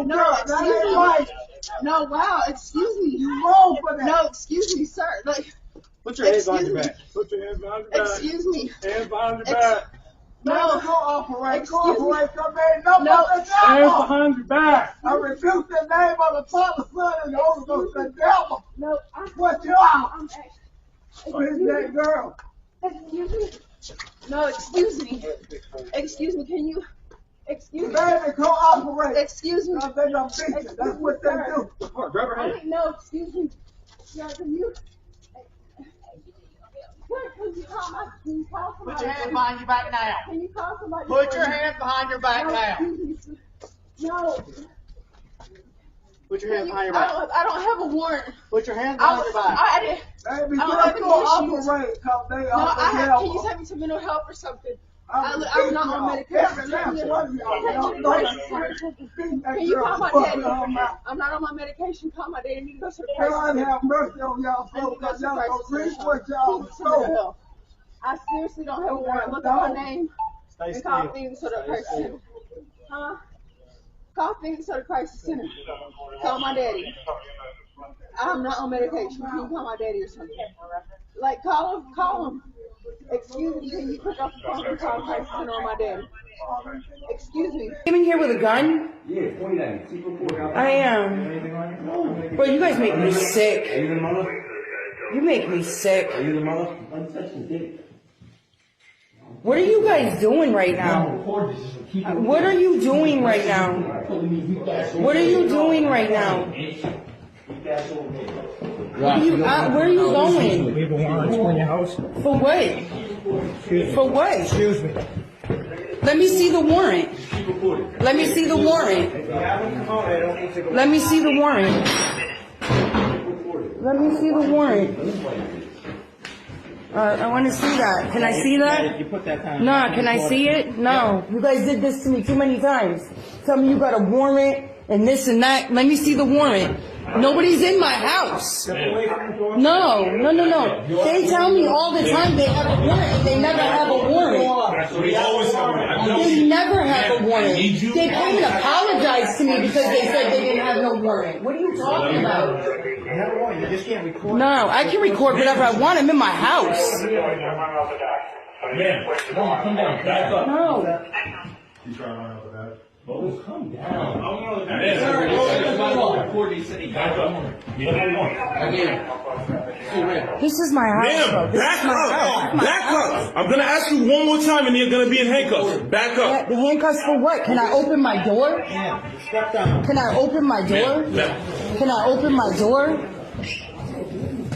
No, excuse me. No, wow, excuse me. You wrong for that. No, excuse me, sir. Like, Put your hands behind your back. Put your hands behind your back. Excuse me. Hands behind your back. No, cooperate. Hands behind your back. I rebuke the name of the Father, Son, and the Holy Ghost, the devil. No, what you are? Where's that girl? Excuse me. No, excuse me. Excuse me. Can you? Excuse me. Baby, cooperate. Excuse me. That's what they do. Grab her hand. No, excuse me. Yeah, can you? Can you call somebody? Put your hands behind your back now. Can you call somebody? Put your hands behind your back now. No. Put your hands behind your back. I don't have a warrant. Put your hands behind your back. I didn't. Baby, I don't have any issues. Can you take me to mental health or something? I'm not on medication. Can you call my daddy? I'm not on my medication. Call my daddy. I need to go to the crisis center. God have mercy on y'all. I seriously don't have a warrant. Look at my name and call Phoenix to the crisis center. Huh? Call Phoenix to the crisis center. Call my daddy. I'm not on medication. Can you call my daddy or something? Like, call him. Excuse me, can you pick up the phone and call crisis center on my daddy? Excuse me. Came in here with a gun? Yeah, 29. I am. Bro, you guys make me sick. Are you the mother? You make me sick. Are you the mother? What are you guys doing right now? What are you doing right now? What are you doing right now? Where are you going? We have a warrant for your house. For what? For what? Excuse me. Let me see the warrant. Let me see the warrant. Let me see the warrant. Let me see the warrant. I want to see that. Can I see that? No, can I see it? No. You guys did this to me too many times. Tell me you got a warrant and this and that. Let me see the warrant. Nobody's in my house. No. They tell me all the time they have a warrant and they never have a warrant. They never have a warrant. They came and apologized to me because they said they didn't have no warrant. What are you talking about? You just can't record. No, I can record whatever I want. I'm in my house. Yeah. Come down. Back up. No. You trying to run out the back? Oh, calm down. This is my house, bro. This is my house. Back up. I'm going to ask you one more time and you're going to be in handcuffs. Back up. The handcuffs for what? Can I open my door? Step down. Can I open my door? Can I open my door?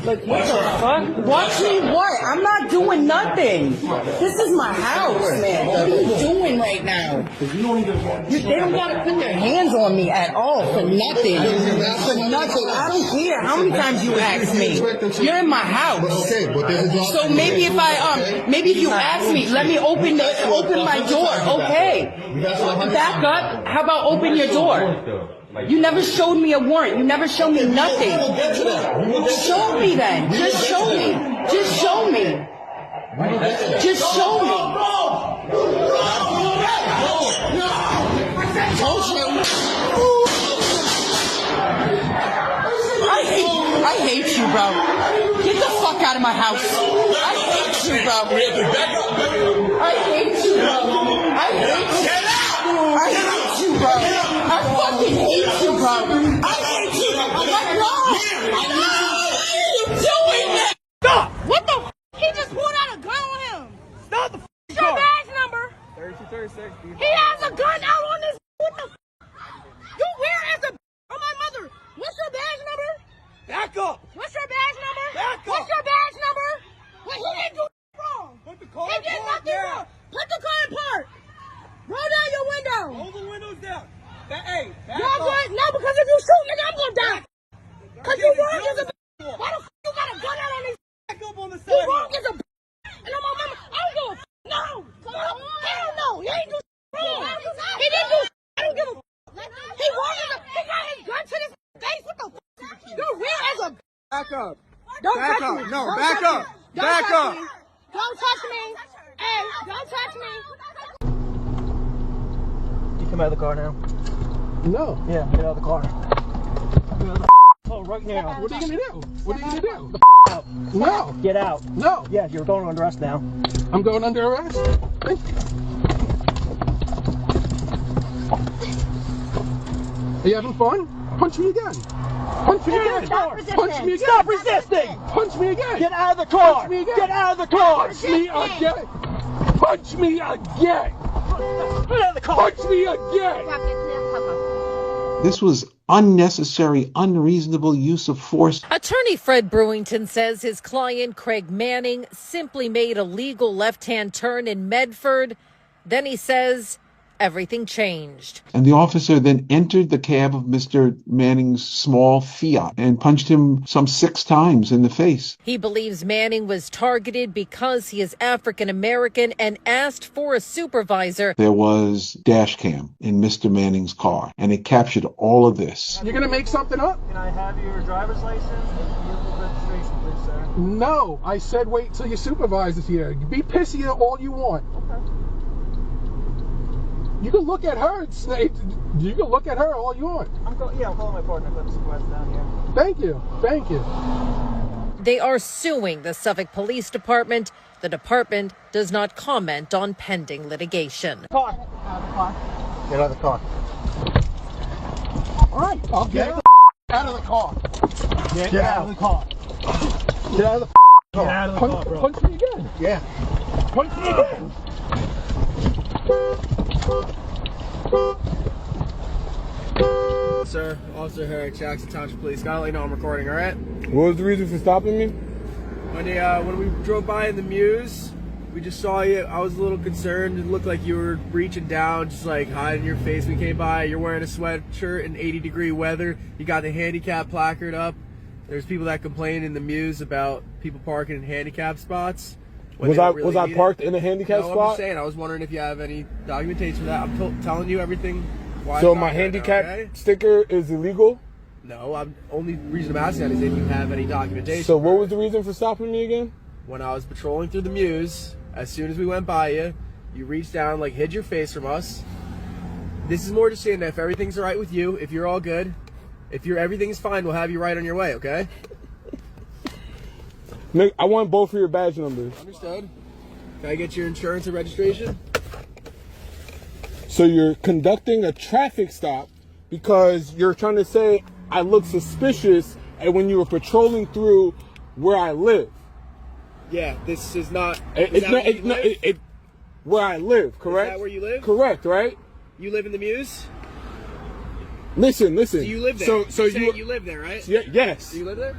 Like, what the fuck? Watch me what? I'm not doing nothing. This is my house, man. What are you doing right now? They don't gotta put their hands on me at all for nothing. For nothing. I don't care how many times you ask me. You're in my house. So maybe if you ask me, let me open my door. Okay. Back up. How about open your door? You never showed me a warrant. You never showed me nothing. Show me then. Just show me. Just show me. Just show me. Don't bro. Get the fuck out of my house. I hate you, bro. I hate you, bro. I hate you. I hate you, bro. I fucking hate you, bro. I hate you. I'm like, no. Why are you doing that? Stop! What the f? He just pulled out a gun on him. Stop the What's your badge number? 3236. He has a gun out on this. What the f? You wear as a on my mother. What's your badge number? Back up. What's your badge number? Back up. What's your badge number? Well, he didn't do wrong. Put the car He in did park nothing now. wrong. Put the car in park. Roll down your window. Roll the windows down. Hey, back Y'all up. good? No, because if you shoot, nigga, I'm gonna die. Cause you wrong as a why the f you got a gun out on these? Back up on the You side. wrong as a and I'm on mama. I don't give a f. No. Hell no. He ain't do wrong. He didn't do I don't give a f. He wrong as a he got his gun to this face. What the f? You're weird as a Back up. don't Back touch up. me. No, Don't back touch up. me. Don't Back touch up. me. Don't touch me. Hey, don't touch me. You come out of the car now. No. Yeah, get out of the car. Oh, right now. What are you gonna do? What are you gonna do? Out. No. Get out. No. Yeah, you're going under arrest now. I'm going under arrest. Thank you. Are you having fun? Punch me again. Punch me again. Stop Punch me again. Stop resisting. Punch me again. Get out of the car. Punch me again. Get out of the car. Punch me again. Punch me again. Get out of the car. Punch me again. This was unnecessary, unreasonable use of force. Attorney Fred Brewington says his client, Craig Manning, simply made a legal left-hand turn in Medford. Then he says everything changed. And the officer then entered the cab of Mr. Manning's small Fiat and punched him some 6 times in the face. He believes Manning was targeted because he is African American and asked for a supervisor. There was dash cam in Mr. Manning's car, and it captured all of this. You're gonna make something up? Can I have your driver's license and vehicle registration, please, sir? No. I said wait till your supervisor's here. Be pissy all you want. Okay. You can look at her. You can look at her all you want. I'm calling my partner. Put the supervisor down here. Thank you. Thank you. They are suing the Suffolk Police Department. The department does not comment on pending litigation. Car. Out of the car. Get out of the car. All right. I'll get out of the car. Get out of the car. Get out of the car. Get out of the car, bro. Punch me again. Yeah. Punch me again. Sir, Officer Herrick, Jackson Township Police. Gotta let you know I'm recording, alright? What was the reason for stopping me? When we drove by in the Muse, we just saw you. I was a little concerned. It looked like you were reaching down, just like hiding your face. We came by. You're wearing a sweatshirt in 80-degree weather. You got the handicap placard up. There's people that complain in the Muse about people parking in handicap spots. Was I parked in a handicap spot? spot? I'm just saying. I was wondering if you have any documentation for that. I'm telling you everything. So my handicap sticker is illegal? No, only reason I'm asking that is if you have any documentation. So what was the reason for stopping me again? When I was patrolling through the Muse, as soon as we went by you, you reached down, like hid your face from us. This is more just saying that if everything's all right with you, if you're all good, if everything's fine, we'll have you right on your way, okay? Nick, I want both of your badge numbers. Understood. Can I get your insurance and registration? So you're conducting a traffic stop because you're trying to say I look suspicious and when you were patrolling through where I live. Yeah, this is not. Where I live, correct? Is that where you live? Correct, right? You live in the Muse? Listen. So you live there. So you live there, right? Yes. Do you live there?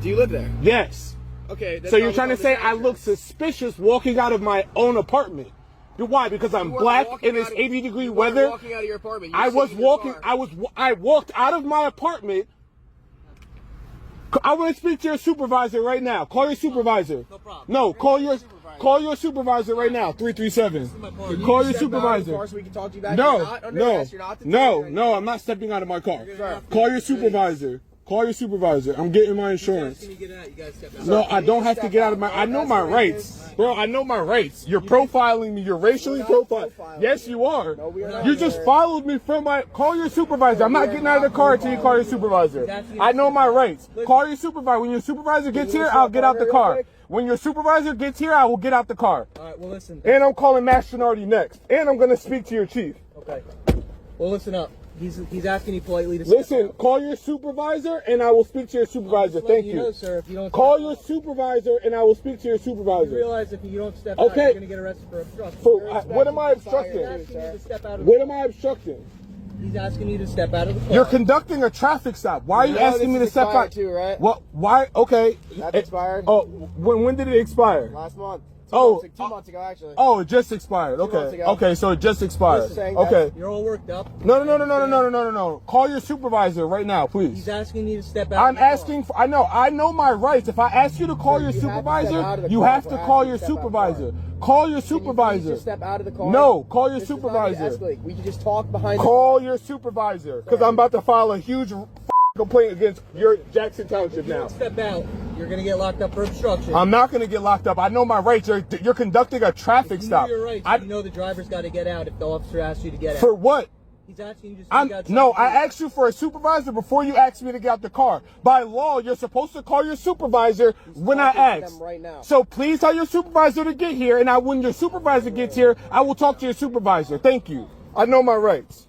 Do you live there? Yes. Okay. So you're trying to say I look suspicious walking out of my own apartment? Why? Because I'm black in this 80-degree weather. Walking out of your apartment. I walked out of my apartment. I want to speak to your supervisor right now. Call your supervisor. No problem. No, call your supervisor right now. 337. Call your supervisor. So we can talk to you back. No, I'm not stepping out of my car. Call your supervisor. Call your supervisor. I'm getting my insurance. No, I don't have to get out of my. I know my rights, bro. I know my rights. You're profiling me. You're racially profiling. Yes, you are. You just followed me from my. Call your supervisor. I'm not getting out of the car until you call your supervisor. I know my rights. Call your supervisor. When your supervisor gets here, I'll get out the car. When your supervisor gets here, I will get out the car. All right, well, listen. And I'm calling Mass Gennardi next. And I'm going to speak to your chief. Okay. Well, listen up. He's asking you politely to listen. Call your supervisor, and I will speak to your supervisor. Thank you. Know, sir, if you don't call your supervisor, and I will speak to your supervisor. You realize if you don't step out, you're going to get arrested for obstruction. What am I obstructing? What am I obstructing? He's asking you to step out of the car. You're conducting a traffic stop. Why are you asking me to step out? Too, right? What? Why? Okay. That's expired. Oh, when did it expire? Last month. 2 months ago, actually. Oh, it just expired. Okay. Okay, so it just expired. Okay. You're all worked up. No. Call your supervisor right now, please. He's asking you to step out. I'm asking for. I know my rights. If I ask you to call your supervisor, you have to call your supervisor. Call your supervisor. Can you just step out of the car? No, call your supervisor. We can just talk behind. Call your supervisor, because I'm about to file a huge complaint against your Jackson Township now. Step out. You're going to get locked up for obstruction. I'm not going to get locked up. I know my rights. You're conducting a traffic stop. Your rights. You know the driver's got to get out if the officer asks you to get out. For what? He's asking you to speak outside. No, I asked you for a supervisor before you asked me to get out the car. By law, you're supposed to call your supervisor when I ask. Right now. So please tell your supervisor to get here, and when your supervisor gets here, I will talk to your supervisor. Thank you. I know my rights.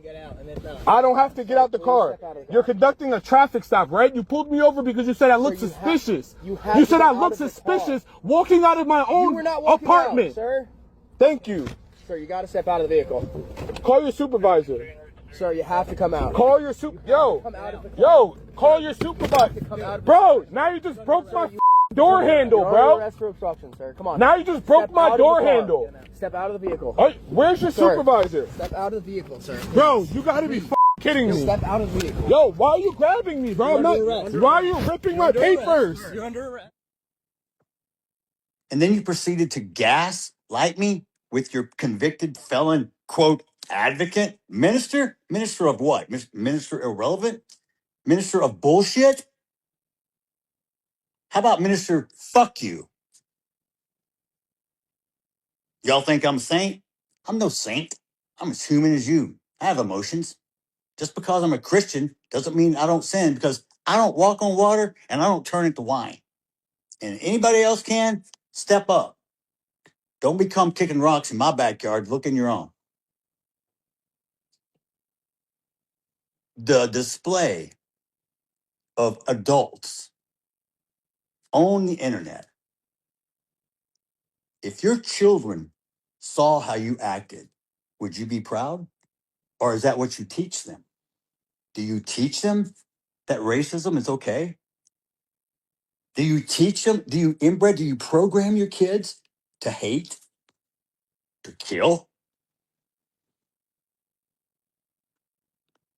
Get out and then, I don't have to get out the car. You're conducting a traffic stop, right? You pulled me over because you said I look suspicious. You said I look suspicious walking out of my own apartment. Out, sir. Thank you. Sir, you got to step out of the vehicle. Call your supervisor. Sir, you have to come out. Call your call your supervisor. Bro, now you just broke my door handle, bro. Arrest for obstruction, sir. Come on. Now you just broke my door handle. Step out of the vehicle. Where's your supervisor? Step out of the vehicle, sir. Bro, you gotta be kidding me. Step out of the vehicle. Yo, why are you grabbing me, bro? Why are you ripping my papers? You're under arrest. And then you proceeded to gaslight me with your convicted felon, quote, advocate? Minister? Minister of what? Minister irrelevant? Minister of bullshit? How about Minister fuck you? Y'all think I'm a saint? I'm no saint. I'm as human as you. I have emotions. Just because I'm a Christian doesn't mean I don't sin, because I don't walk on water and I don't turn into wine. And anybody else can, step up. Don't become kicking rocks in my backyard. Look in your own. The display of adults on the internet. If your children saw how you acted, would you be proud? Or is that what you teach them? Do you teach them that racism is okay? Do you teach them? Do you program your kids to hate? To kill?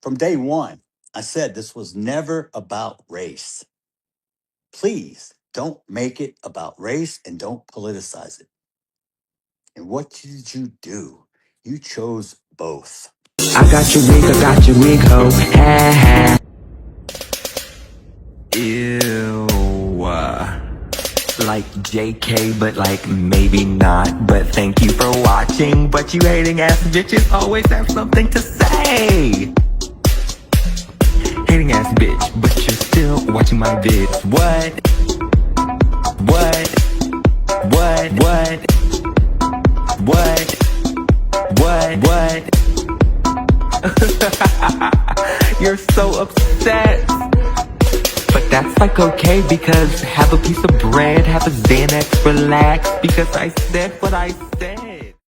From day one, I said this was never about race. Please don't make it about race and don't politicize it. And what did you do? You chose both. I got your wig, ho. Ha ha. Ew. Like JK, but like maybe not. But thank you for watching. But you hating ass bitches always have something to say. Hating ass bitch, but you're still watching my vids. What? You're so upset. But that's like okay, because have a piece of bread, have a Xanax, relax, because I said what I said.